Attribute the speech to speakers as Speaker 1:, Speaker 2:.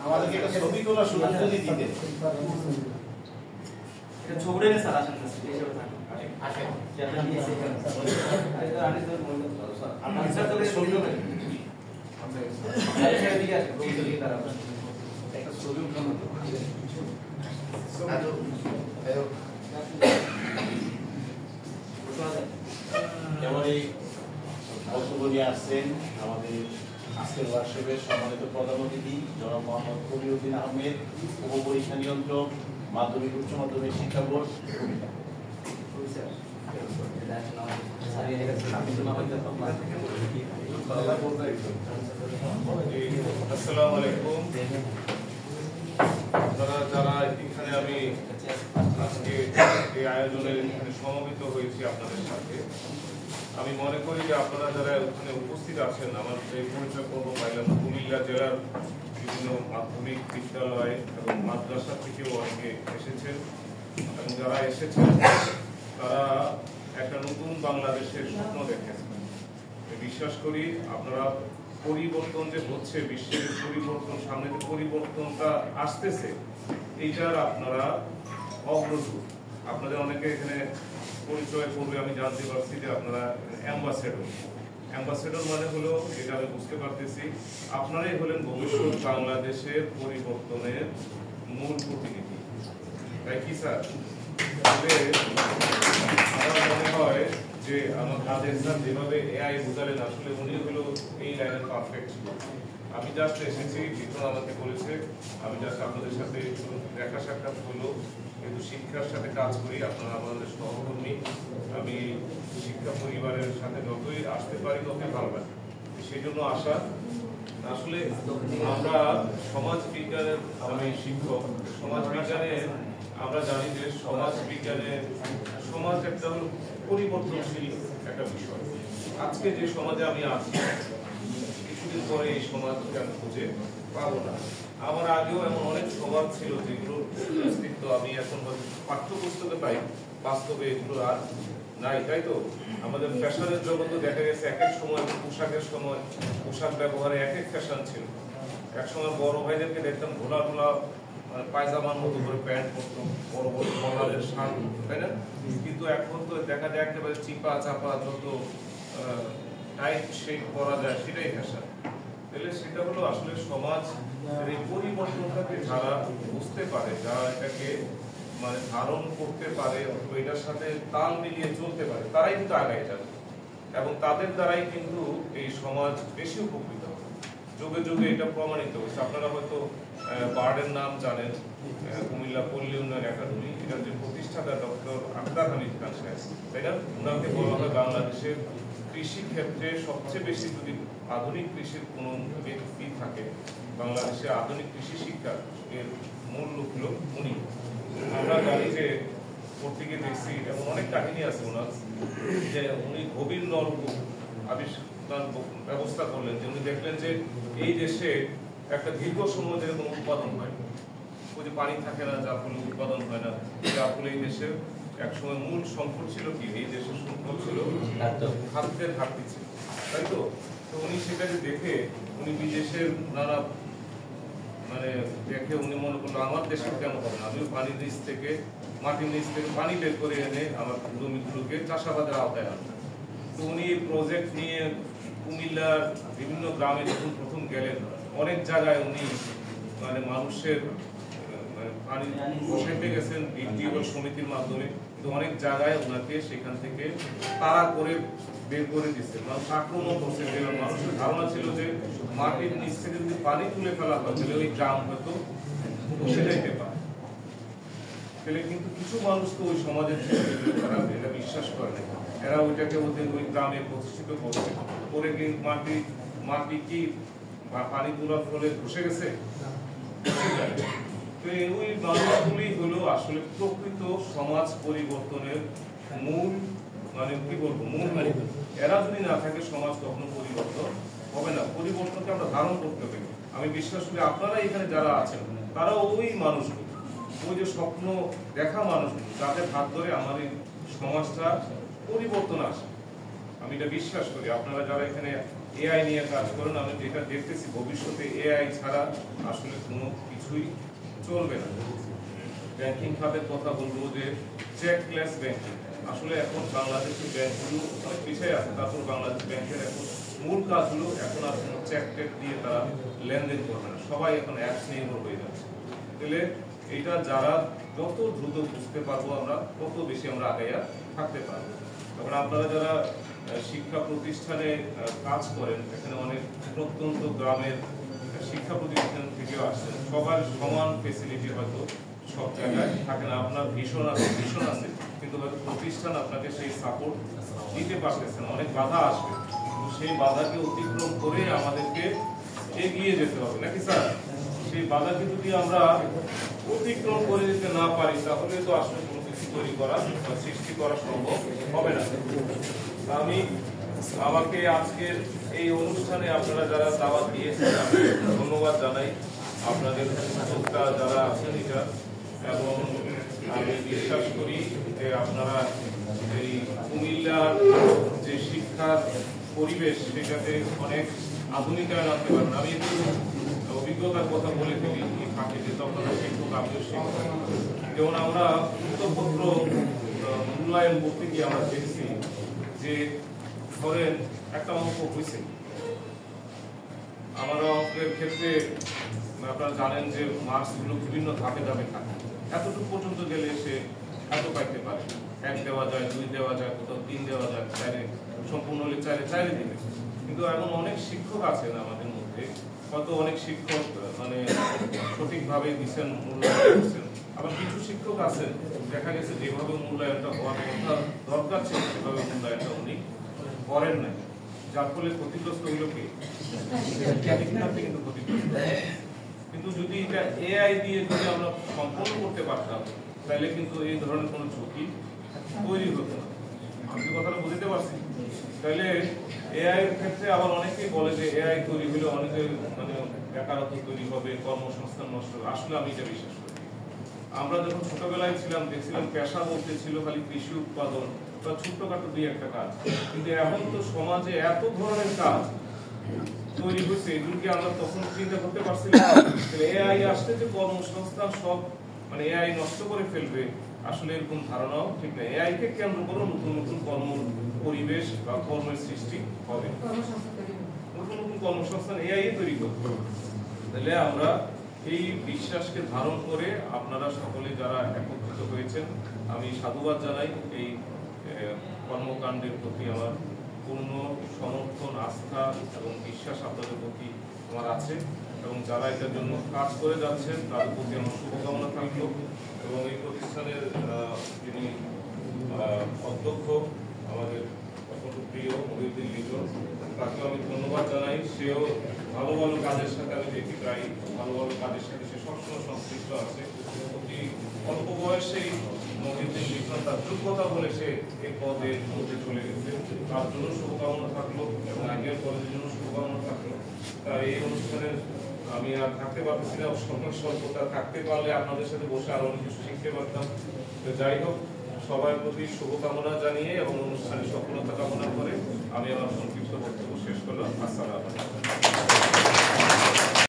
Speaker 1: আমাদেরকে একটা ছবি তোলা সুযোগ যদি দিতেন।
Speaker 2: এটা ছবিটা নিয়ে স্যার আসেন আসেন যেটা নিয়েছে এটা আনি তো স্যার আপনার স্যার তো ছবি তোলেন আপনার দিকে আসেন ছবি তুলে তারা একটা ছবি উঠানো তো
Speaker 1: যেমন এই বক্তব্য নিয়ে আসছেন আমাদের আজকের ওয়ার্কশপের সম্মানিত প্রধান অতিথি জনাব মোহাম্মদ কবিরউদ্দিন আহমেদ, উপপরীক্ষা নিয়ন্ত্রক, মাধ্যমিক উচ্চ মাধ্যমিক শিক্ষা বোর্ড।
Speaker 3: আসসালামু আলাইকুম। আপনারা যারা এখানে আমি আজকে এই আয়োজনে সমবেত হয়েছি আপনাদের সাথে, আমি মনে করি যে আপনারা যারা ওখানে উপস্থিত আছেন, আমার এই পরিচয় করবো পাইলাম কুমিল্লা জেলার বিভিন্ন মাধ্যমিক বিদ্যালয় এবং মাদ্রাসা থেকেও অনেকে এসেছেন এবং যারা এসেছেন তারা একটা নতুন বাংলাদেশের স্বপ্ন দেখেছেন। বিশ্বাস করি আপনারা পরিবর্তন যে হচ্ছে, বিশ্বের পরিবর্তন, সামনে যে পরিবর্তনটা আসতেছে, এইটার আপনারা অগ্রদূত। আপনাদের অনেকে এখানে পরিচয় করবে, আমি জানতে পারছি যে আপনারা অ্যাম্বাসেডর। অ্যাম্বাসেডর মানে হলো, এটা আমি বুঝতে পারতেছি, আপনারাই হলেন ভবিষ্যৎ বাংলাদেশের পরিবর্তনের মূল প্রতিনিধি, তাই কি স্যার? আমার মনে হয় যে আমার কাদের স্যার যেভাবে এআই বুঝালেন, আসলে উনি হলো এই লাইনের পারফেক্ট ছিল। আমি জাস্ট এসেছি, বিক্রম আমাকে বলেছে, আমি জাস্ট আপনাদের সাথে দেখা সাক্ষাৎ হলো, কিন্তু শিক্ষার সাথে কাজ করি, আপনারা আমাদের সহকর্মী। আমি শিক্ষা পরিবারের সাথে যতই আসতে পারি ততই ভালো লাগে, সেই জন্য আসা। আসলে আমরা সমাজ বিজ্ঞানের, আমি শিক্ষক, সমাজ বিজ্ঞানে আমরা জানি যে সমাজ বিজ্ঞানে সমাজ একটা হলো পরিবর্তনশীল একটা বিষয়। আজকে যে সমাজে আমি আছি, কিছুদিন পরে এই সমাজকে আমি খুঁজে পাবো না। আমার আগেও এমন অনেক সমাজ ছিল যেগুলোর অস্তিত্ব আমি এখন পাঠ্যপুস্তকে পাই, বাস্তবে এগুলো আর নাই, তাই তো? আমাদের ফ্যাশনের জগতে দেখা গেছে এক এক সময় পোশাকের সময় পোশাক ব্যবহারে এক এক ফ্যাশন ছিল। এক সময় বড় ভাইদেরকে দেখতাম ঘোলা ঘোলা পায়জামার মতো করে প্যান্ট পরতো, বড় বড় কলারের শার্ট, তাই না? কিন্তু এখন তো দেখা যায় একেবারে চিপা চাপা যত টাইট শেপ করা যায় সেটাই ফ্যাশন। তাহলে সেটা হলো আসলে সমাজ এই পরিবর্তনটাকে যারা বুঝতে পারে, যারা এটাকে মানে ধারণ করতে পারে অথবা এটার সাথে তাল মিলিয়ে চলতে পারে, তারাই কিন্তু আগায় যাবে এবং তাদের দ্বারাই কিন্তু এই সমাজ বেশি উপকৃত হবে। যুগে যুগে এটা প্রমাণিত হচ্ছে। আপনারা হয়তো বার্ডের নাম জানেন, কুমিল্লা পল্লী উন্নয়ন একাডেমি, এটার যে প্রতিষ্ঠাতা ডক্টর আখতার হামিদ খান সাহেব, তাই না? ওনাকে বলা হয় বাংলাদেশের কৃষি ক্ষেত্রে সবচেয়ে বেশি, যদি আধুনিক কৃষির কোন ব্যক্তি থাকে, বাংলাদেশে আধুনিক কৃষি শিক্ষা এর মূল লোক হলো উনি। আমরা জানি যে পত্রিকে দেখছি এমন অনেক কাহিনী আছে ওনার, যে উনি গভীর নলকূপ আবিষ্কার ব্যবস্থা করলেন, যে উনি দেখলেন যে এই দেশে একটা দীর্ঘ সময় ধরে কোনো উৎপাদন হয়, ওই যে পানি থাকে না, যার ফলে উৎপাদন হয় না, যার ফলে এই দেশের একসময় মূল সংকট ছিল কি, এই দেশের সংকট ছিল খাদ্যের ঘাটতি ছিল, তাই তো? তো উনি সেটাকে দেখে উনি বিদেশের নানা মানে দেখে উনি মনে করলো আমার দেশে কেন হবে না, আমিও পানির নিচ থেকে, মাটির নিচ থেকে পানি বের করে এনে আমার জমিগুলোকে চাষাবাদের আওতায় আনবো। তো উনি এই প্রজেক্ট নিয়ে কুমিল্লার বিভিন্ন গ্রামে যখন প্রথম গেলেন, অনেক জায়গায় উনি মানে মানুষের পানি বসাইতে গেছেন টিউবওয়েল সমিতির মাধ্যমে, কিন্তু অনেক জায়গায় ওনাকে সেখান থেকে তাড়া করে বের করে দিচ্ছে, মানুষ আক্রমণ করছে। মানুষের ধারণা ছিল যে মাটির নিচ থেকে যদি পানি তুলে ফেলা হয় তাহলে ওই গ্রাম হয়তো বসে যাইতে পারে। তাহলে কিন্তু কিছু মানুষ তো ওই সমাজের তারা এটা বিশ্বাস করে না, এরা ওইটাকে ওদের ওই গ্রামে প্রতিষ্ঠিত করছে, করে কি মাটি কি পানি তোলার ফলে ধসে গেছে? তো ওই মানুষগুলি হলো আসলে প্রকৃত সমাজ পরিবর্তনের মূল, মানে কি বলবো, মূল। এরা যদি না থাকে সমাজ কখনো পরিবর্তন হবে না। পরিবর্তনকে আমরা ধারণ করতে হবে। আমি বিশ্বাস করি আপনারা এখানে যারা আছেন তারা ওই মানুষগুলো, ওই যে স্বপ্ন দেখা মানুষগুলো, তাদের হাত ধরে আমার এই সমাজটা পরিবর্তন আসে। আমি এটা বিশ্বাস করি। আপনারা যারা এখানে এআই নিয়ে কাজ করেন। আমি যেটা দেখতেছি ভবিষ্যতে এআই ছাড়া আসলে কোনো কিছুই চলবে না। ব্যাংকিং খাতের কথা বলবো যে চেকলেস ব্যাংকিং, আসলে এখন বাংলাদেশের ব্যাংকগুলো অনেক পিছিয়ে আছে। তারপর বাংলাদেশ ব্যাংকের এখন মূল কাজগুলো এখন আর কোনো চেক টেক দিয়ে তারা লেনদেন করবে না, সবাই এখন অ্যাপস নির্ভর হয়ে যাচ্ছে। তাহলে এটা যারা যত দ্রুত বুঝতে পারবো আমরা তত বেশি আমরা আগাইয়া থাকতে পারবো। তখন আপনারা যারা শিক্ষা প্রতিষ্ঠানে কাজ করেন, এখানে অনেক প্রত্যন্ত গ্রামের শিক্ষা প্রতিষ্ঠান থেকেও আসছেন, সবার সমান ফেসিলিটি হয়তো সব জায়গায় থাকে না। আপনার ভীষণ আছে কিন্তু হয়তো প্রতিষ্ঠান আপনাকে সেই সাপোর্ট দিতে পারতেছে না, অনেক বাধা আসবে। কিন্তু সেই বাধাকে অতিক্রম করে আমাদেরকে এগিয়ে যেতে হবে, নাকি স্যার? সেই বাধাকে যদি আমরা অতিক্রম করে যেতে না পারি তাহলে তো আসলে কোনো কিছু তৈরি করা বা সৃষ্টি করা সম্ভব হবে না। আমি আমাকে আজকের এই অনুষ্ঠানে আপনারা যারা দাওয়াত দিয়েছেন আমি ধন্যবাদ জানাই। আপনাদের উদ্যোক্তা যারা আছেন এটা, এবং আমি বিশ্বাস করি যে আপনারা এই কুমিল্লার যে শিক্ষার পরিবেশ সেটাতে অনেক আধুনিকায়ন আনতে পারবেন। আমি একটু অভিজ্ঞতার কথা বলে ফেলি এই ফাঁকে, যে তখন শিক্ষক আমিও শিক্ষক। যেমন আমরা উত্তরপত্র মূল্যায়ন করতে গিয়ে আমরা দেখছি যে ধরেন একটা অঙ্ক হয়েছে, আমার অঙ্কের ক্ষেত্রে আপনারা জানেন যে মার্কসগুলো বিভিন্ন ধাপে ধাপে থাকে। এতটুকু পর্যন্ত গেলে সে এত পাইতে পারে, 1 দেওয়া যায়, 2 দেওয়া যায়, কোথাও 3 দেওয়া যায়, 4 সম্পূর্ণ হলে 4 দিবে। কিন্তু এমন অনেক শিক্ষক আছেন আমাদের মধ্যে, হয়তো অনেক শিক্ষক মানে সঠিকভাবে দিচ্ছেন, মূল্যায়ন করছেন। আবার কিছু শিক্ষক আছেন দেখা গেছে যেভাবে মূল্যায়নটা হওয়ার কথা দরকার ছিল সেভাবে মূল্যায়নটা উনি করেন নাই, যার ফলে ক্ষতিগ্রস্ত হইল কি শিক্ষার্থী কিন্তু ক্ষতিগ্রস্ত। কিন্তু যদি এটা এআই দিয়ে যদি আমরা সম্পন্ন করতে পারতাম তাহলে কিন্তু এই ধরনের কোনো ঝুঁকি তৈরি হতো না। আমি কথাটা বুঝতে পারছি। তাহলে এআই এর ক্ষেত্রে আবার অনেকেই বলে যে এআই তৈরি হলে অনেকের মানে বেকারত্ব তৈরি হবে, কর্মসংস্থান নষ্ট হবে। আসলে আমি এটা বিশ্বাস করি। আমরা যখন ছোটবেলায় ছিলাম দেখছিলাম পেশা বলতে ছিল খালি কৃষি উৎপাদন বা ছোট্টখাটো 2-1টা কাজ, কিন্তু এখন তো সমাজে এত ধরনের কাজ তৈরি হয়েছে, এগুলোকে আমরা তখন চিন্তা করতে পারছিলাম। এআই আসতে যে কর্মসংস্থান সব মানে এআই নষ্ট করে ফেলবে, আসলে এরকম ধারণাও ঠিক না। এআই কে কেন্দ্র করে নতুন নতুন কর্ম পরিবেশ বা কর্মের সৃষ্টি হবে, নতুন নতুন কর্মসংস্থান এআই তৈরি করবে। তাহলে আমরা এই বিশ্বাসকে ধারণ করে আপনারা সকলে যারা একত্রিত হয়েছেন, আমি সাধুবাদ জানাই। এই কর্মকাণ্ডের প্রতি আমার পূর্ণ সমর্থন, আস্থা এবং বিশ্বাস আপনাদের প্রতি আমার আছে, এবং যারা এটার জন্য কাজ করে যাচ্ছেন তাদের প্রতি আমার শুভকামনা থাকলো। এবং এই প্রতিষ্ঠানের যিনি অধ্যক্ষ আমাদের অত্যন্ত প্রিয় মহিউদ্দিন লিটন, তাকেও আমি ধন্যবাদ জানাই। সেও ভালো ভালো কাজের সাথে আমি দেখি, প্রায় ভালো ভালো কাজের সাথে সে সবসময় সংশ্লিষ্ট আছে। অতি অল্প বয়সেই মহিউদ্দিন লিটন তার যোগ্যতা বলে সে এই পদের মধ্যে চলে গেছে, তার জন্য শুভকামনা থাকলো এবং আগের পদের জন্য শুভকামনা থাকলো। তাই এই অনুষ্ঠানের আমি আর থাকতে পারতেছি না, সময় স্বল্পতা, থাকতে পারলে আপনাদের সাথে বসে আরো অনেক কিছু শিখতে পারতাম। তো যাই হোক, সবার প্রতি শুভকামনা জানিয়ে এবং অনুষ্ঠানের সফলতা কামনা করে আমি আমার সংক্ষিপ্ত বক্তব্য শেষ করলাম। আসসালামু আলাইকুম।